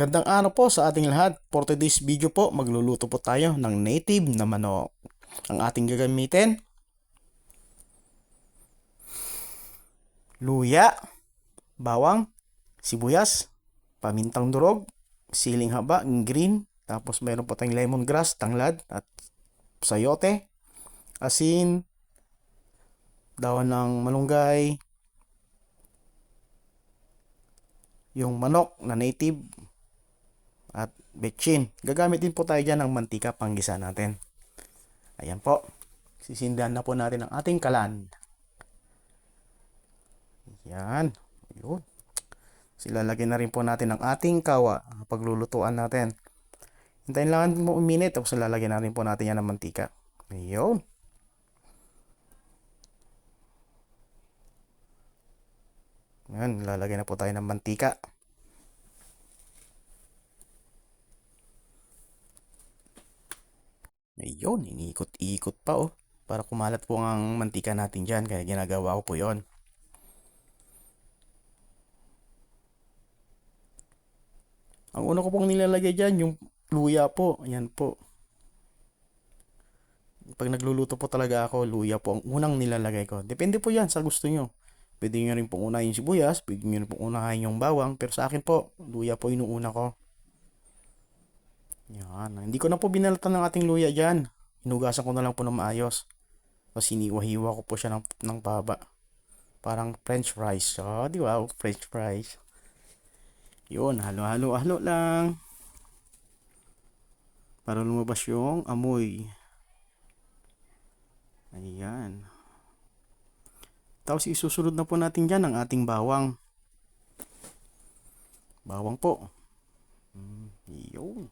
Gandang araw po sa ating lahat. For today's video po, magluluto po tayo ng native na manok. Ang ating gagamitin, luya, bawang, sibuyas, pamintang durog, siling haba, green, tapos meron po tayong lemongrass, tanglad, at sayote, asin, dawan ng malunggay, yung manok na native, at betchin. Gagamit din po tayo dyan ng mantika panggisa natin. Ayan po. Sisindihan na po natin ang ating kalan. Yan. Ayun. Silalagyan na rin po natin ang ating kawa. Paglulutuan natin. Hintayin lang mo uminit. Tapos lalagyan na rin po natin yan ng mantika. Ayun. Yan. Lalagyan na po tayo ng mantika. Ayun. Iniikot-ikot pa oh. Para kumalat po ang mantika natin dyan. Kaya ginagawa ko po yon. Ang una ko pong nilalagay dyan, yung luya po. Ayan po. Pag nagluluto po talaga ako, luya po ang unang nilalagay ko. Depende po yan sa gusto nyo. Pwede nyo rin pong unahin sibuyas, pwede nyo rin pong unahin yung bawang. Pero sa akin po, luya po inuuna ko. Yan. Hindi ko na po binalatan ng ating luya dyan. Hinugasan ko na lang po ng maayos. Tapos hiniwa-hiwa ko po siya ng paba. Parang french fries. Oh, di ba? French fries. Yun, halo-halo lang. Para lumabas yung amoy. Ayan. Tapos isusunod na po natin dyan ang ating bawang. Bawang po. Yun.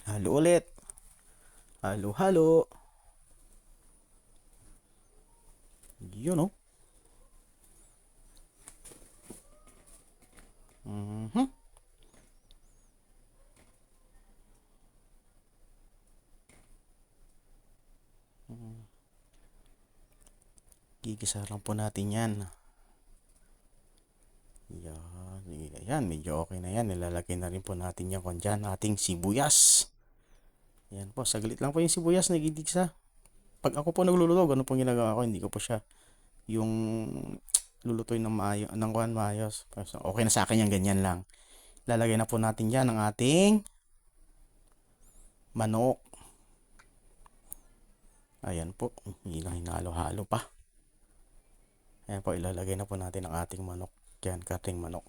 Halo ulit. Halo-halo. Yun oh. Gigisa lang po natin yan. Yan. Ayan, medyo okay na yan. Nilalagay na rin po natin yan kung dyan. Ating sibuyas. Ayan po, saglit lang po yung sibuyas na gigisa. Pag ako po nagluluto, ganun po ginagawa ko. Hindi ko po siya yung lulutuin ng maayos. Okay na sa akin yan, ganyan lang. Lalagay na po natin dyan ang ating manok. Ayan po, hinalo-halo pa. Ayan po, ilalagay na po natin ang ating manok. Yan, kating manok.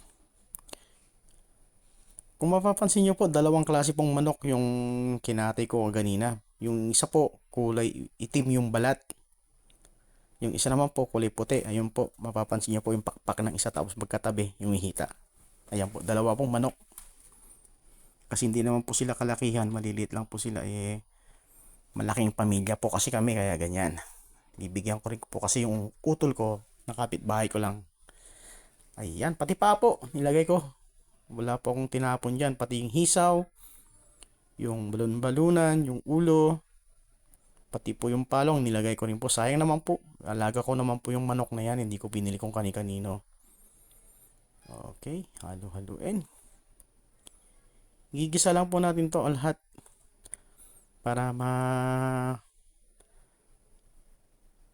Kung mapapansin nyo po, dalawang klase pong manok yung kinatay ko kanina. Yung isa po, kulay itim yung balat. Yung isa naman po, kulay puti. Ayun po, mapapansin nyo po yung pakpak ng isa tapos magkatabi yung hihita. Ayan po, dalawa pong manok. Kasi hindi naman po sila kalakihan, maliliit lang po sila. Malaking pamilya po kasi kami, kaya ganyan. Bibigyan ko rin po kasi yung utol ko, nakapitbahay ko lang. Ayan, pati pa po, nilagay ko. Wala po akong tinapon dyan, pati yung hisaw, yung balon-balunan, yung ulo, pati po yung palong, nilagay ko rin po. Sayang naman po, alaga ko naman po yung manok na yan, hindi ko pinili kung kani-kanino. Okay, halo-haloin. Gigisa lang po natin to lahat para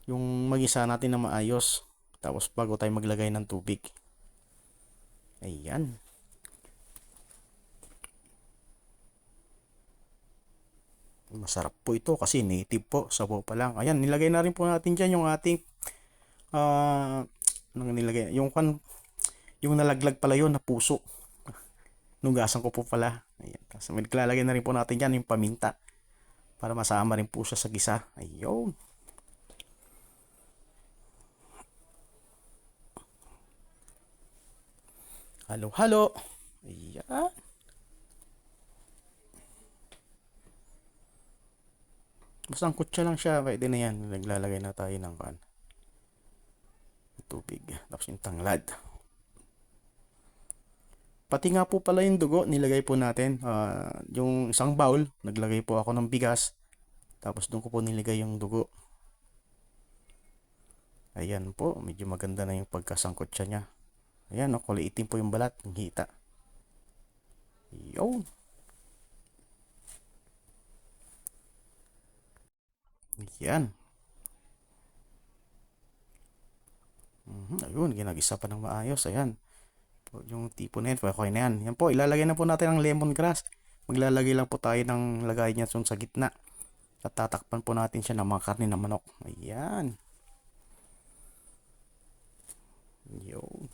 yung magisa natin na maayos. Tapos bago tayo maglagay ng tubig. Ayan. Masarap po ito kasi native po. Sabaw pa lang. Ayan, nilagay na rin po natin dyan yung ating nilagay. Yung nalaglag pala yun na puso. Nugasan ko po pala. Ayan. Tapos maglalagay na rin po natin dyan yung paminta. Para masama rin po siya sa gisa. Ayun. Halo-halo. Ayan. Basta ang kutsa lang siya. Pwede na yan. Naglalagay na tayo ng tubig. Tapos yung tanglad. Pati nga po pala yung dugo, nilagay po natin. Yung isang bowl, naglagay po ako ng bigas. Tapos doon ko po nilagay yung dugo. Ayan po, medyo maganda na yung pagkasangkot siya niya. Ayan, no, kulay itim po yung balat, ng hita. Yun. Ayan. Ayun, ginagisa pa ng maayos. Ayan. Po, yung tipo na yun, okay na yan. Yan po, ilalagay na po natin ang lemongrass. Maglalagay lang po tayo ng lagay niya sa gitna. At tatakpan po natin siya ng mga karne ng manok. Ayan. Yun.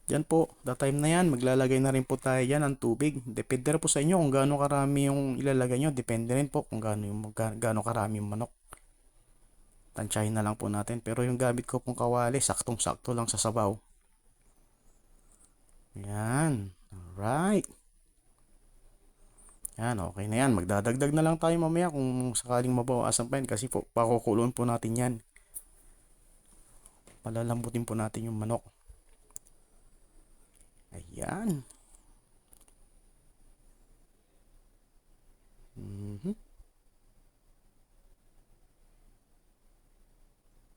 Yan po, the time na yan, maglalagay na rin po tayo yan ng tubig. Depende rin po sa inyo kung gaano karami yung ilalagay nyo. Depende rin po kung gaano karami yung manok. Tansyahin na lang po natin. Pero yung gamit ko pong kawali, saktong-sakto lang sa sabaw. Yan. Alright. Yan, okay na yan. Magdadagdag na lang tayo mamaya kung sakaling mabawasan pa yan. Kasi po, pakukulon po natin yan. Palalambutin po natin yung manok. Ayan.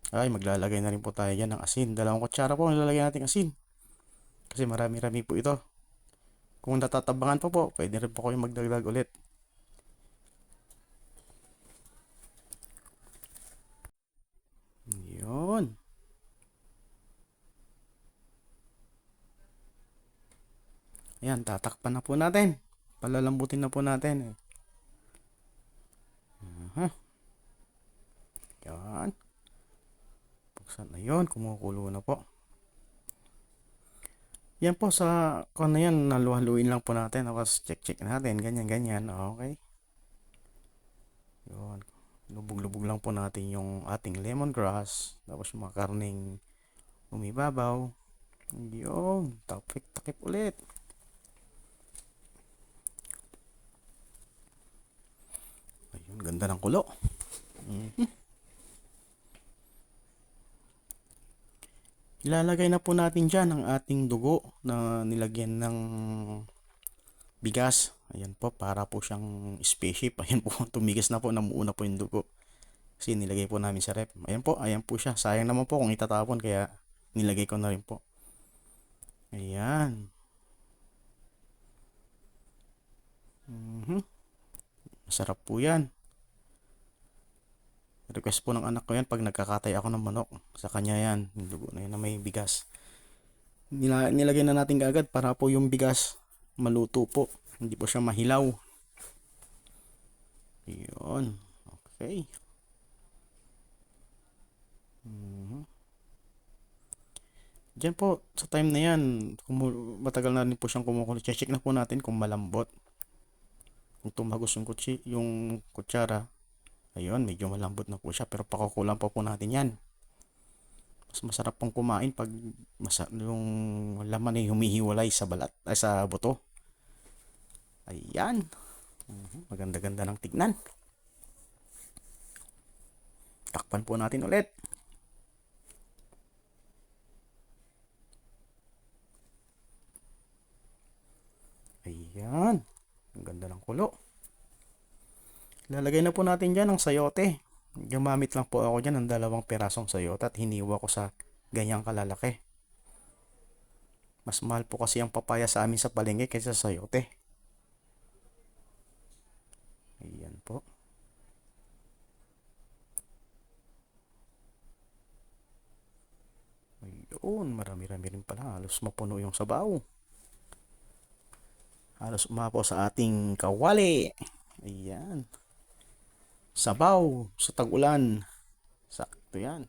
Ay, maglalagay na rin po tayo dyan ng asin. 2 kutsara po nilalagay natin asin. Kasi marami-rami po ito. Kung natatabangan po, pwede rin po kayo magdagdag ulit. Yun. Ayan, tatakpan na po natin. Palalambutin na po natin. Yan. Buksan na yun. Kumukulo na po. Yan po sa kung na yan, naluhaluin lang po natin. Tapos check natin. Ganyan, ganyan. Okay. Yun. Lubog-lubog lang po natin yung ating lemongrass. Tapos yung mga karning umibabaw. Yun. Takip ulit. Ayun, ganda ng kulo. Ilalagay na po natin dyan ang ating dugo na nilagyan ng bigas. Ayan po, para po siyang spaceship. Ayan po, tumigas na po, namuuna po yung dugo. Kasi nilagay po namin sa rep. Ayan po siya. Sayang naman po kung itatapon, kaya nilagay ko na rin po. Ayan. Masarap po yan. Request po ng anak ko yan pag nagkakatay ako ng manok. Sa kanya yan, yung dugo na yan na may bigas. Nilagay na natin agad para po yung bigas maluto po. Hindi po siya mahilaw. Yun. Okay. Diyan po, sa time na yan, matagal na rin po siyang kumukulo. Check na po natin kung malambot. Kung tumagos yung kutsara, ayun, medyo malambot na po siya. Pero pakukulan pa po natin yan. Mas masarap pong kumain pag yung laman ay humihiwalay sa balat, ay sa buto. Ayan. Maganda-ganda ng tignan. Takpan po natin ulit. Ayan. Ang ganda ng kulo. Lalagay na po natin dyan ang sayote. Gumamit lang po ako dyan ng 2 pirasong sayote at hiniwa ko sa ganyang kalalaki. Mas mahal po kasi ang papaya sa amin sa palengke kaysa sa sayote. Ayan po. Ayun, marami-rami rin pala. Halos mapuno yung sabaw. Halos umapaw sa ating kawali. Ayan. Sabaw sa tag-ulan. Sakto yan.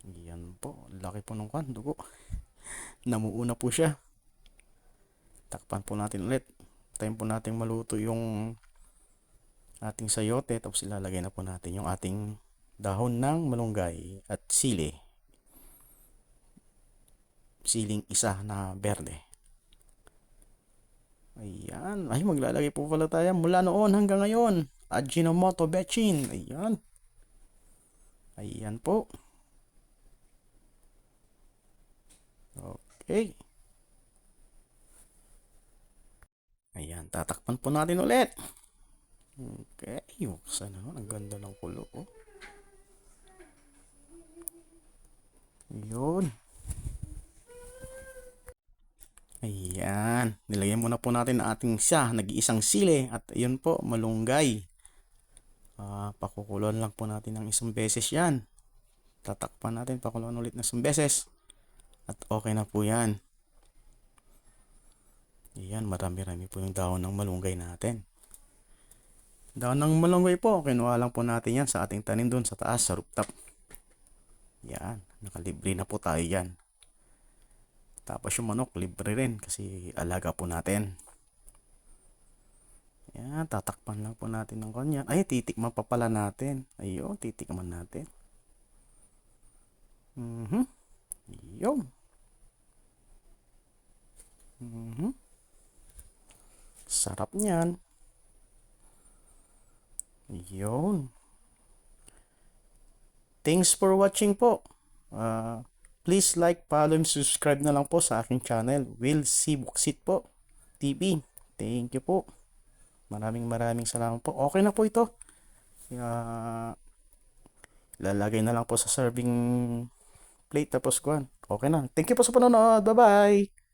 Ayan po. Laki po ng dugo. Namuuna po siya. Takpan po natin ulit. Tayo po natin maluto yung ating sayote. Tapos ilalagay na po natin yung ating dahon ng malunggay at sili. Siling isa na berde. Ayan. Ay, maglalagay po pala tayo mula noon hanggang ngayon. Ajinomoto Bechin. Ayan. Ayan po. Okay. Ayan. Tatakpan po natin ulit. Okay. Buksan na. Ang ganda ng kulo. Oh. Yun. Ayan. Nilagyan muna po natin ang ating nag-iisang sili. At ayun po, malunggay. Pakukulon lang po natin ng isang beses yan. Tatakpan natin, pakulon ulit ng isang beses. At okay na po yan. Ayan, marami-rami po yung dahon ng malunggay natin. Dahon ng malunggay po, kinuha lang po natin yan sa ating tanim doon sa taas, sa rooftop. Yan, nakalibre na po tayo yan. Tapos yung manok, libre rin kasi alaga po natin. Yan, tatakpan lang po natin ng kanyan. Ay, titikman pa pala natin. Ayun, titikman natin. Yun. Sarap niyan. Yun. Thanks for watching po. Please like, follow, and subscribe na lang po sa aking channel. Will C. Buksit po. TV. Thank you po. Maraming salamat po. Okay na po ito. Lalagay na lang po sa serving plate tapos kuhan. Okay na. Thank you po sa panonood. Bye-bye.